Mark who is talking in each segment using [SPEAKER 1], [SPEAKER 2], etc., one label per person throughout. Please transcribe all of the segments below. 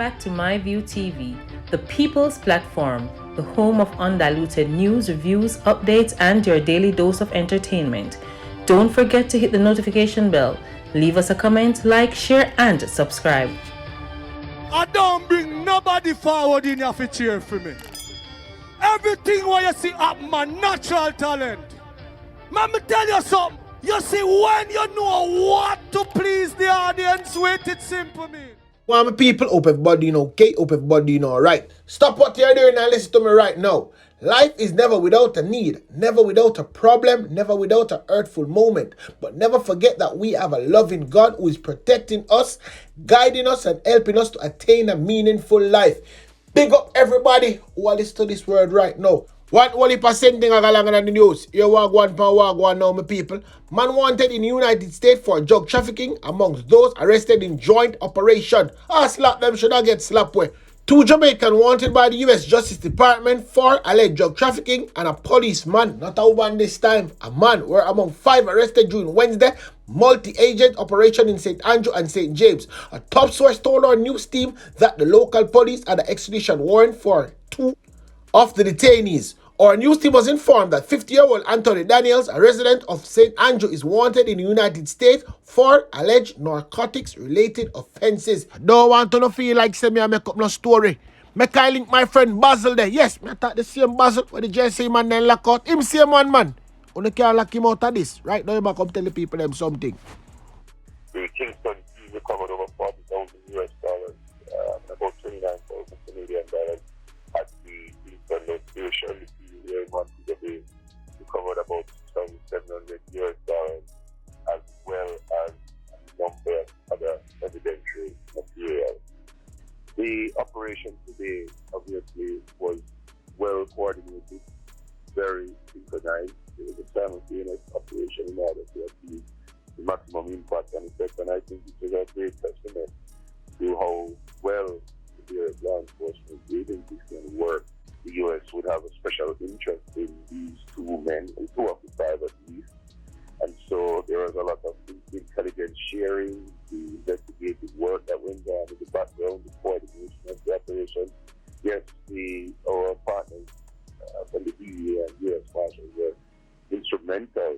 [SPEAKER 1] back to MyView TV, the people's platform, the home of undiluted news, reviews, updates, and your daily dose of entertainment. Don't forget to hit the notification bell, leave us a comment, like, share, and subscribe.
[SPEAKER 2] I don't bring nobody forward in your cheer for me. Everything what you see happen, my natural talent. Let me tell you something. You see, when you know what to please the audience with, it's simple, me.
[SPEAKER 3] Well, my people, hope everybody okay, hope everybody alright. Stop what you're doing and listen to me right now. Life is never without a need, never without a problem, never without a hurtful moment. But never forget that we have a loving God who is protecting us, guiding us, and helping us to attain a meaningful life. Big up everybody who are listening to this word right now. One only percent thing I got along in the news. You walk one now, my people. Man wanted in the United States for drug trafficking amongst those arrested in joint operation. Slap them should I get slapped with. 2 Jamaicans wanted by the US Justice Department for alleged drug trafficking, and a policeman, not a woman this time, a man, were among 5 arrested during Wednesday multi-agent operation in St. Andrew and St. James. A top source told our news team that the local police had an extradition warrant for 2 of the detainees. Our news team was informed that 50-year-old Anthony Daniels, a resident of St. Andrew, is wanted in the United States for alleged narcotics-related offenses. I don't want to feel like say me I make up no story. Make I link my friend Basil there. Yes, I thought the same Basil where the JC man then lock out. Him same one man. Only can't lock him out of this. Right now, you might come tell the people them something.
[SPEAKER 4] The Kingston Keys recovered over $40,000 US, about 29,000 Canadian dollars at the Kingston location. The PUA to be recovered about $2,700 US, as well as a number of other evidentiary material. The operation today obviously was well coordinated, very synchronized. It was a simultaneous operation in order to achieve the maximum impact and effect, and I think it was a great testament to how well the various law enforcement agencies can work. The U.S. would have a special interest in these 2 men, and 2 of the 5 at least, and so there was a lot of intelligence sharing, the investigative work that went on in the background, the coordination of the operation. Yes, our partners from the DEA and U.S. Marshals were instrumental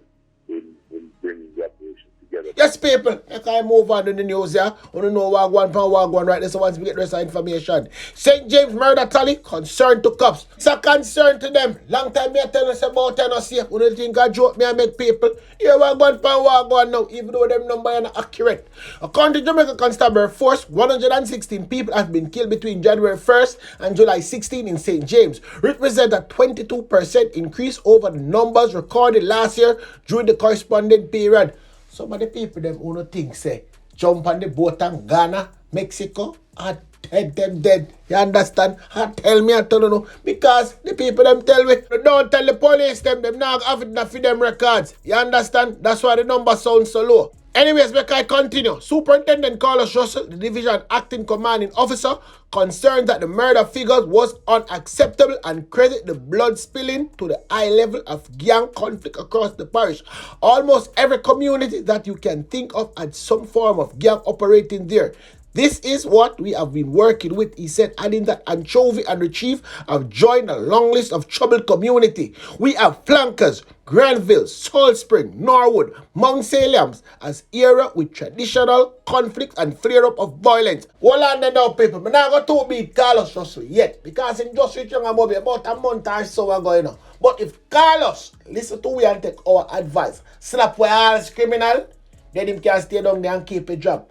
[SPEAKER 4] in bringing the operation together.
[SPEAKER 3] Yes, people, like I move on to the news here. I want to know Wagwan right there, so once we get the rest of information. St. James murder tally, concern to cops. It's a concern to them. Long time me tell us about and I say, when you think I joke me, I make people. Here Wagwan now, even though them number are not accurate. According to Jamaica Constabulary Force, 116 people have been killed between January 1st and July 16 in St. James, represent a 22% increase over the numbers recorded last year during the corresponding period. Some of the people them who no think say jump on the boat and Ghana, Mexico, and head them dead. You understand? And tell me I tell you no. Because the people them tell me, don't tell the police them not have enough for them records. You understand? That's why the number sounds so low. Anyways, make I continue. Superintendent Carlos Russell, the division acting commanding officer, concerned that the murder figures was unacceptable and credit the blood spilling to the high level of gang conflict across the parish. Almost every community that you can think of had some form of gang operating there. This is what we have been working with, he said, adding that Anchovy and Retrieve have joined a long list of troubled community. We have Flankers, Granville, Salt Spring, Norwood, Mount Saliams as area with traditional conflict and flare-up of violence. Hold on there now, people. I'm not going to beat Carlos Russell yet, because in just reaching about a month or so ago, But if Carlos listen to we and take our advice, slap where all is criminal, then him can stay down there and keep a job.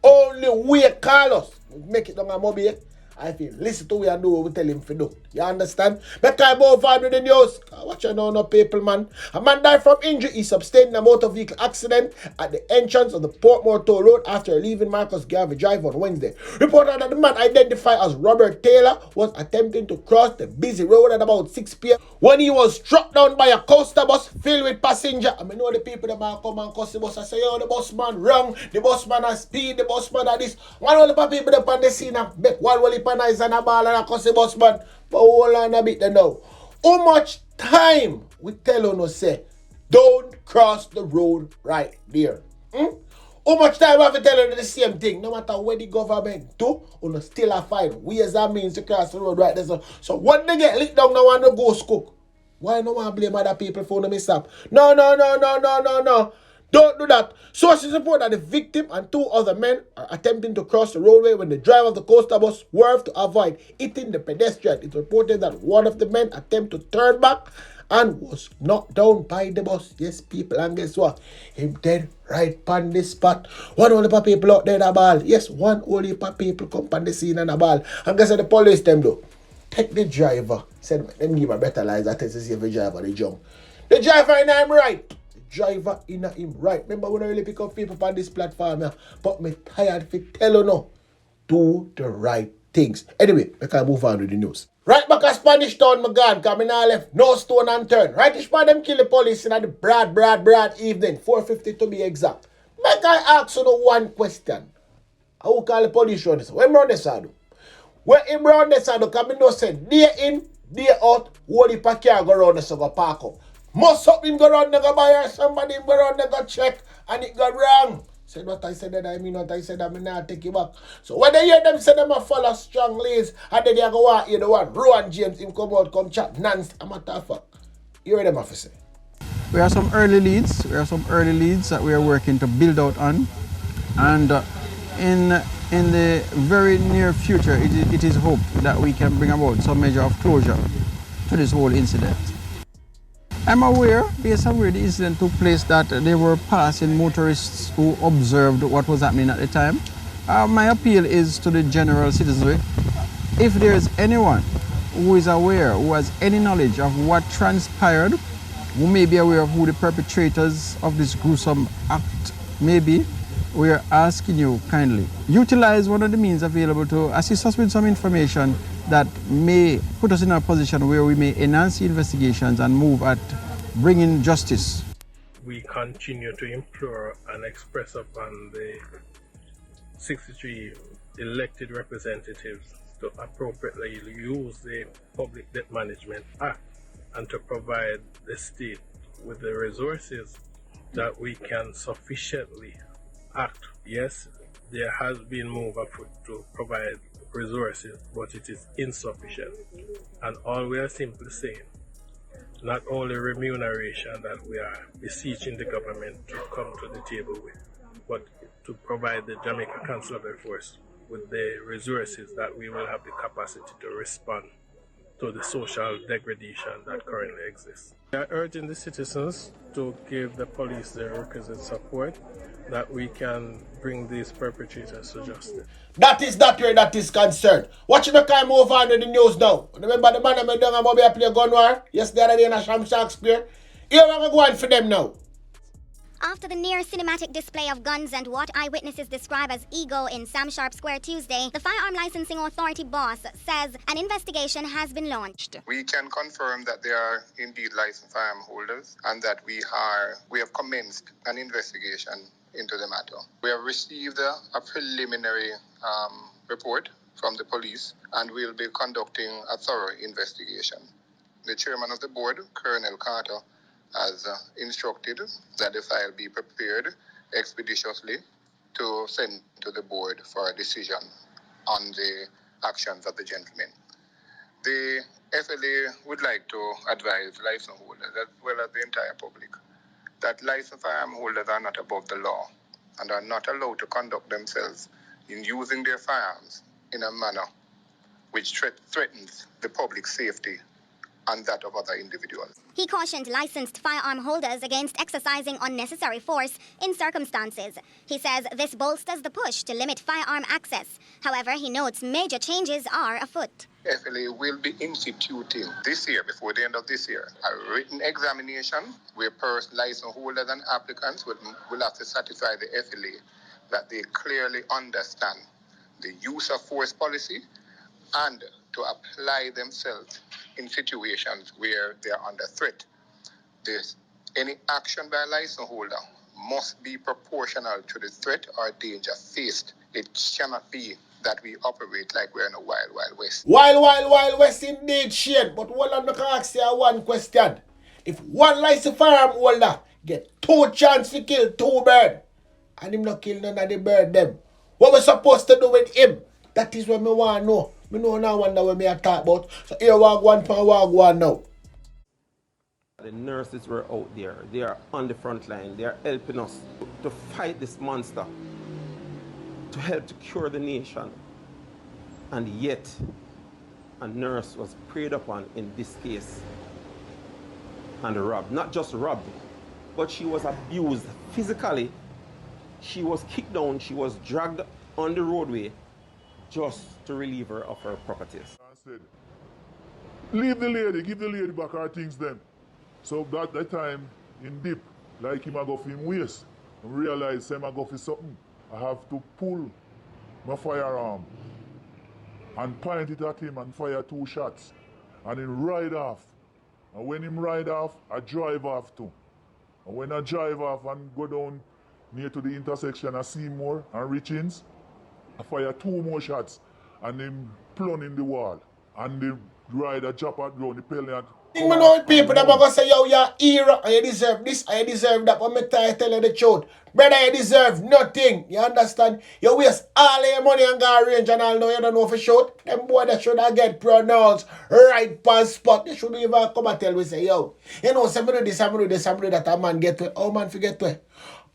[SPEAKER 3] Only way Carlos make it down a mobile, I feel listen to we and do what we tell him to do. You understand? Make I move on with the news. Watch you know, no people, man. A man died from injury. He sustained in a motor vehicle accident at the entrance of the Portmore Toll Road after leaving Marcus Garvey Drive on Wednesday. Reported that the man identified as Robert Taylor was attempting to cross the busy road at about 6 p.m. when he was struck down by a coaster bus filled with passengers. I mean, know the people that might come and coast the bus and say, yo, the bus man wrong, the bus man has speed, the bus man has this. One of the people that on the scene and make one will pan eyes and a ball and a coast the bus man. But hold on a bit there now. How much time we tell you no say, don't cross the road right there? How much time have to tell you the same thing? No matter what the government do, you still a find ways and means to cross the road right there. So when they get licked down, no one no ghost cook. Why no one blame other people for no mishap? No. Don't do that. Sources report that the victim and 2 other men are attempting to cross the roadway when the driver of the coaster bus swerved to avoid hitting the pedestrian. It reported that one of the men attempted to turn back and was knocked down by the bus. Yes, people, and guess what? Him dead right on the spot. One only people out there in a ball. Yes, one only people come on the scene and a ball. And guess what the police them do? Take the driver. Said, let me give a better lies. I test to see if the driver they jump. The driver in him right. The driver in him right. Remember when I really pick up people on this platform, yeah? But me tired if it tell you no. Do the right things. Anyway, we can move on with the news. Right back at Spanish Town, my God, coming I left no stone unturned. Right, this man them kill the police in the broad evening, 4:50 to be exact. Make I ask you one question. How call the police run this? When run this do? When him run this do, come in no say, day in, day out, all the pack go round this go park up. Must up him go round, go buy or somebody him go round, go check, and it go wrong. Said what I said that I mean what I said, I mean now take it back. So when they hear them say them a follow strong leads, and then they go out here the one, Rowan James, him come out, come chat, nonsense, a matter of fact. You hear them have to say.
[SPEAKER 5] We have some early leads. That we are working to build out on. And in the very near future, it is hoped that we can bring about some measure of closure to this whole incident. I'm aware, based on where the incident took place, that there were passing motorists who observed what was happening at the time. My appeal is to the general citizenry. If there is anyone who is aware, who has any knowledge of what transpired, who may be aware of who the perpetrators of this gruesome act may be, we are asking you kindly, utilize one of the means available to assist us with some information that may put us in a position where we may enhance the investigations and move at bringing justice.
[SPEAKER 6] We continue to implore and express upon the 63 elected representatives to appropriately use the Public Debt Management Act and to provide the state with the resources that we can sufficiently act. Yes, there has been move afoot to provide resources, but it is insufficient. And all we are simply saying, not only remuneration that we are beseeching the government to come to the table with, but to provide the Jamaica Consular Force with the resources that we will have the capacity to respond to the social degradation that currently exists. We are urging the citizens to give the police the requisite support that we can bring these perpetrators to justice.
[SPEAKER 3] That is concerned. Watch me come move on with the news now. Remember the man I done about me play gun war? Yes, the other day in a Sham Shakespeare. Here we go on for them now.
[SPEAKER 7] After the near cinematic display of guns and what eyewitnesses describe as ego in Sam Sharp Square Tuesday, the Firearm Licensing Authority boss says an investigation has been launched.
[SPEAKER 4] We can confirm that there are indeed licensed firearm holders and that we have commenced an investigation into the matter. We have received a preliminary report from the police and we'll be conducting a thorough investigation. The chairman of the board, Colonel Carter, has instructed that the file be prepared expeditiously to send to the board for a decision on the actions of the gentleman. The FLA would like to advise license holders as well as the entire public that licensed firearm holders are not above the law and are not allowed to conduct themselves in using their firearms in a manner which threatens the public safety and that of other individuals.
[SPEAKER 7] He cautioned licensed firearm holders against exercising unnecessary force in circumstances. He says this bolsters the push to limit firearm access. However, he notes major changes are afoot.
[SPEAKER 4] FLA will be instituting this year, before the end of this year, a written examination where license holders and applicants will have to satisfy the FLA that they clearly understand the use of force policy and to apply themselves in situations where they are under threat. Any action by a license holder must be proportional to the threat or danger faced. It cannot be that we operate like we're in a wild, wild west.
[SPEAKER 3] Wild west indeed, Shane. But hold on, I can ask you one question. If one licensed firearm holder get 2 chances to kill 2 birds, and him not kill none of the bird them. What we supposed to do with him? That is what me want to know. Me know now wonder what me a talk about. So here Wagwan now.
[SPEAKER 8] The nurses were out there. They are on the front line. They are helping us to fight this monster, to help to cure the nation. And yet, a nurse was preyed upon in this case and robbed. Not just robbed, but she was abused physically. She was kicked down. She was dragged on the roadway just to relieve her of her properties.
[SPEAKER 9] I said, leave the lady, give the lady back her things then. So that time, in deep, like him I go for him waist, and realize him I go for something. I have to pull my firearm and point it at him and fire 2 shots. And him ride off. And when him ride off, I drive off too. And when I drive off and go down near to the intersection of Seymour and Richins, I fire 2 more shots and him plunge in the wall. And the rider drop out ground, the pellet.
[SPEAKER 3] Think me know people that gonna say, yo, you're a hero and you deserve this and you deserve that. But me tell you the truth. Brother, you deserve nothing. You understand? You waste all your money and go range and all now you don't know for sure. Them boy that should have get pronounced right pan spot. They should even come and tell me, say, yo, you know, some do this, some do this, some do that, a man get to it. Oh man forget to it.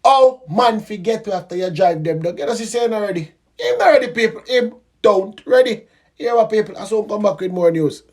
[SPEAKER 3] Oh man forget to after you drive them down. Get us saying already. Him already people. Him don't. Ready? Here are people. I soon come back with more news.